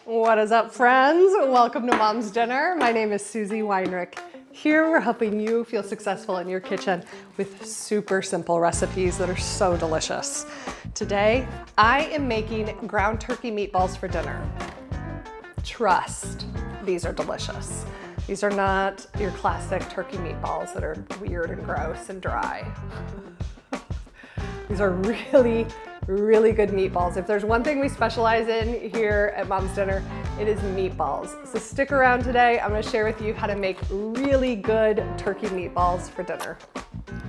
What is up, friends? Welcome to Mom's Dinner. My name is Susie Weinrich. Here we're helping you feel successful in your kitchen with super simple recipes that are so delicious. Today, I am making ground turkey meatballs for dinner. Trust, these are delicious. These are not your classic turkey meatballs that are weird and gross and dry. These are really good meatballs. If there's one thing we specialize in here at Mom's Dinner, it is meatballs. So stick around today. I'm gonna share with you how to make really good turkey meatballs for dinner.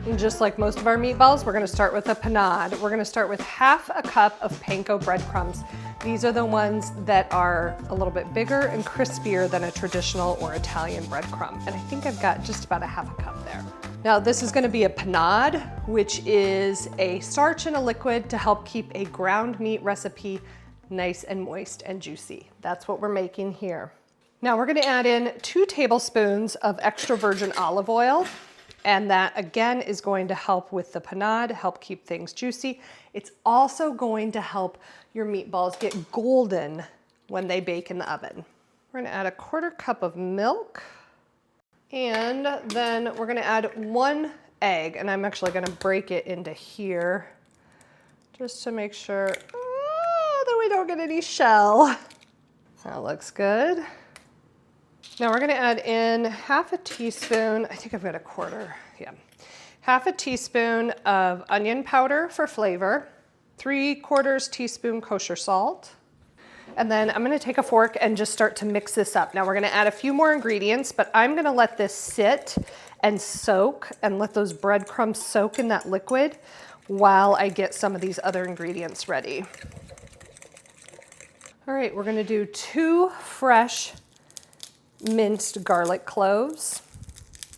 And just like most of our meatballs, we're gonna start with a panade. We're gonna start with half a cup of panko breadcrumbs. These are the ones that are a little bit bigger and crispier than a traditional or Italian breadcrumb. And I think I've got just about a half a cup there. Now this is gonna be a panade, which is a starch in a liquid to help keep a ground meat recipe nice and moist and juicy. That's what we're making here. Now we're gonna add in 2 tablespoons of extra virgin olive oil. And that again is going to help with the panade, help keep things juicy. It's also going to help your meatballs get golden when they bake in the oven. We're gonna add a 1/4 cup of milk. And then we're gonna add 1 egg, and I'm actually gonna break it into here just to make sure that we don't get any shell. That looks good. Now we're gonna add in half a teaspoon, I think I've got a 1/4, yeah. Half a teaspoon of onion powder for flavor, 3/4 teaspoon kosher salt. And then I'm gonna take a fork and just start to mix this up. Now we're gonna add a few more ingredients, but I'm gonna let this sit and soak and let those breadcrumbs soak in that liquid while I get some of these other ingredients ready. All right, we're gonna do 2 fresh minced garlic cloves.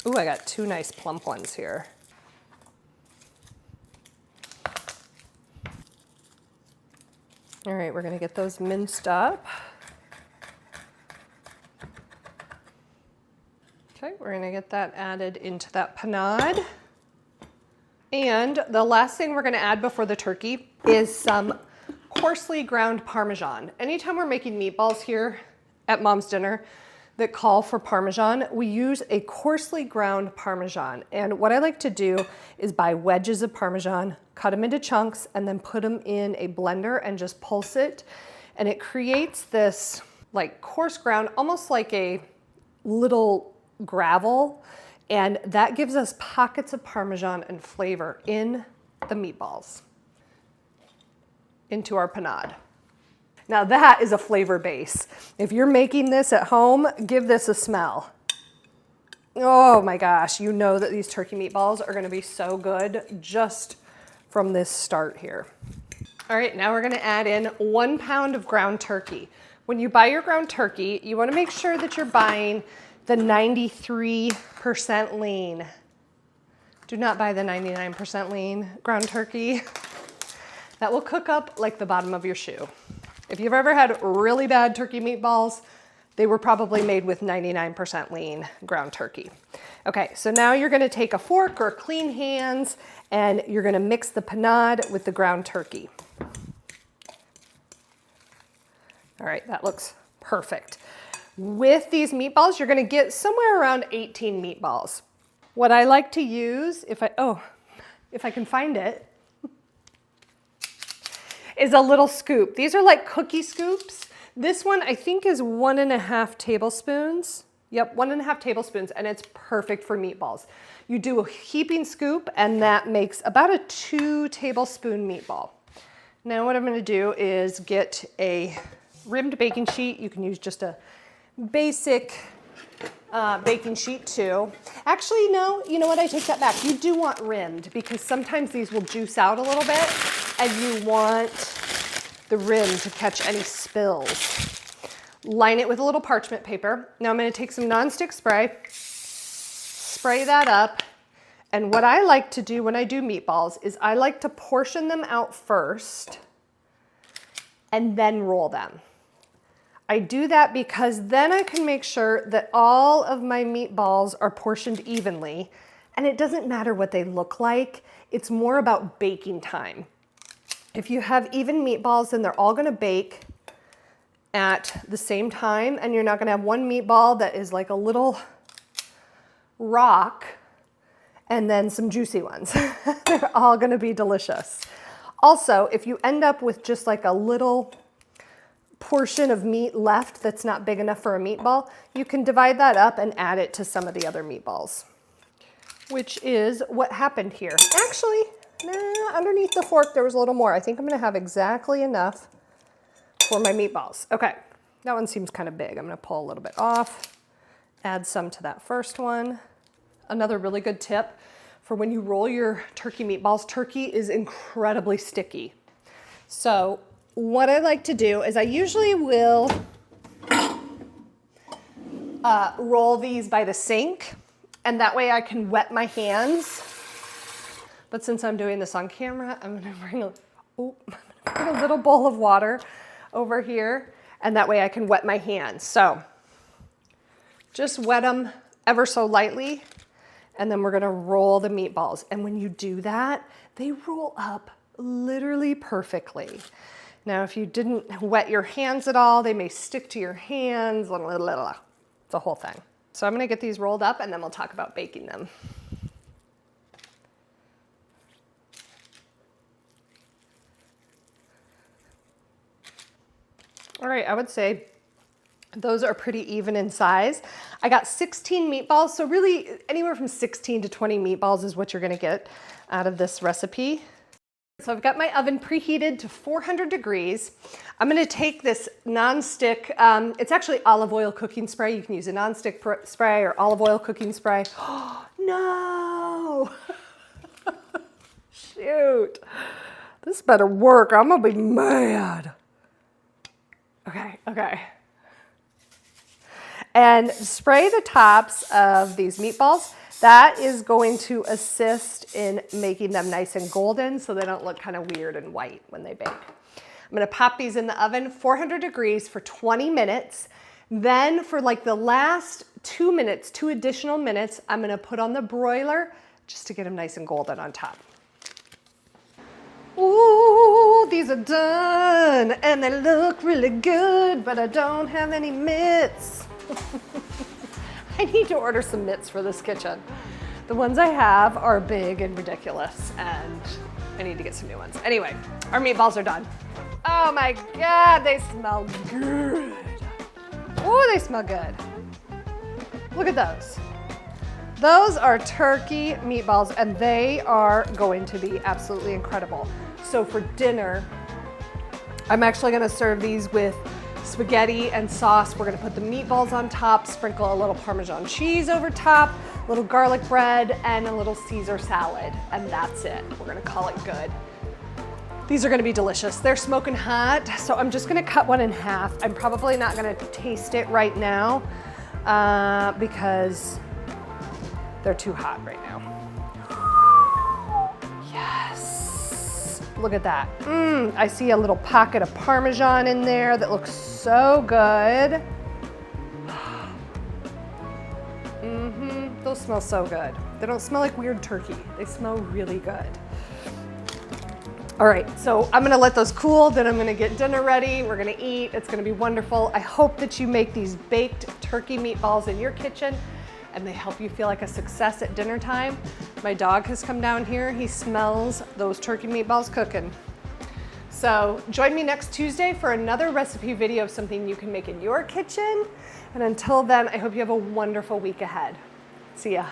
Ooh, I got 2 nice plump ones here. All right, we're gonna get those minced up. Okay, we're gonna get that added into that panade. And the last thing we're gonna add before the turkey is some coarsely ground parmesan. Anytime we're making meatballs here at Mom's Dinner that call for parmesan, we use a coarsely ground parmesan. And what I like to do is buy wedges of parmesan, cut them into chunks, and then put them in a blender and just pulse it. And it creates this like coarse ground, almost like a little gravel. And that gives us pockets of parmesan and flavor in the meatballs, into our panade. Now that is a flavor base. If you're making this at home, give this a smell. Oh my gosh, you know that these turkey meatballs are gonna be so good just from this start here. All right, now we're gonna add in 1 pound of ground turkey. When you buy your ground turkey, you wanna make sure that you're buying the 93% lean. Do not buy the 99% lean ground turkey. That will cook up like the bottom of your shoe. If you've ever had really bad turkey meatballs, they were probably made with 99% lean ground turkey. Okay, so now you're gonna take a fork or clean hands and you're gonna mix the panade with the ground turkey. All right, that looks perfect. With these meatballs, you're gonna get somewhere around 18 meatballs. What I like to use, if I can find it, is a little scoop. These are like cookie scoops. This one I think is 1.5 tablespoons. Yep, 1.5 tablespoons, and it's perfect for meatballs. You do a heaping scoop and that makes about a 2 tablespoon meatball. Now what I'm gonna do is get a rimmed baking sheet. You can use just a basic baking sheet too. Actually, no, you know what, I take that back. You do want rimmed because sometimes these will juice out a little bit and you want the rim to catch any spills. Line it with a little parchment paper. Now I'm gonna take some nonstick spray that up. And what I like to do when I do meatballs is I like to portion them out first and then roll them. I do that because then I can make sure that all of my meatballs are portioned evenly, and it doesn't matter what they look like. It's more about baking time. If you have even meatballs, then they're all gonna bake at the same time, and you're not gonna have one meatball that is like a little rock and then some juicy ones. They're all gonna be delicious. Also, if you end up with just like a little portion of meat left that's not big enough for a meatball, you can divide that up and add it to some of the other meatballs, which is what happened here. Actually, underneath the fork there was a little more. I think I'm gonna have exactly enough for my meatballs. Okay, that one seems kind of big. I'm gonna pull a little bit off, add some to that first one. Another really good tip for when you roll your turkey meatballs, turkey is incredibly sticky. So what I like to do is I usually will roll these by the sink, and that way I can wet my hands. But since I'm doing this on camera, I'm gonna bring a little bowl of water over here, and that way I can wet my hands. So just wet them ever so lightly, and then we're gonna roll the meatballs. And when you do that, they roll up literally perfectly. Now, if you didn't wet your hands at all, they may stick to your hands, the whole thing. So I'm gonna get these rolled up and then we'll talk about baking them. All right, I would say those are pretty even in size. I got 16 meatballs, so really anywhere from 16 to 20 meatballs is what you're gonna get out of this recipe. So I've got my oven preheated to 400 degrees. I'm gonna take this nonstick, it's actually olive oil cooking spray. You can use a nonstick spray or olive oil cooking spray. Oh, no! Shoot. This better work, I'm gonna be mad. Okay. And spray the tops of these meatballs. That is going to assist in making them nice and golden so they don't look kind of weird and white when they bake. I'm gonna pop these in the oven, 400 degrees for 20 minutes. Then for like the last 2 minutes, 2 additional minutes, I'm gonna put on the broiler just to get them nice and golden on top. Ooh, these are done and they look really good, but I don't have any mitts. I need to order some mitts for this kitchen. The ones I have are big and ridiculous, and I need to get some new ones. Anyway, our meatballs are done. Oh my God, they smell good. Oh, they smell good. Look at those. Those are turkey meatballs, and they are going to be absolutely incredible. So for dinner, I'm actually gonna serve these with spaghetti and sauce. We're gonna put the meatballs on top, sprinkle a little Parmesan cheese over top, a little garlic bread, and a little Caesar salad, and that's it. We're gonna call it good. These are gonna be delicious. They're smoking hot, so I'm just gonna cut one in half. I'm probably not gonna taste it right now because they're too hot right now. Yes, look at that. I see a little pocket of Parmesan in there that looks so good. Those smell so good. They don't smell like weird turkey. They smell really good. All right, so I'm gonna let those cool, then I'm gonna get dinner ready. We're gonna eat, it's gonna be wonderful. I hope that you make these baked turkey meatballs in your kitchen and they help you feel like a success at dinner time. My dog has come down here. He smells those turkey meatballs cooking. So join me next Tuesday for another recipe video of something you can make in your kitchen. And until then, I hope you have a wonderful week ahead. See ya.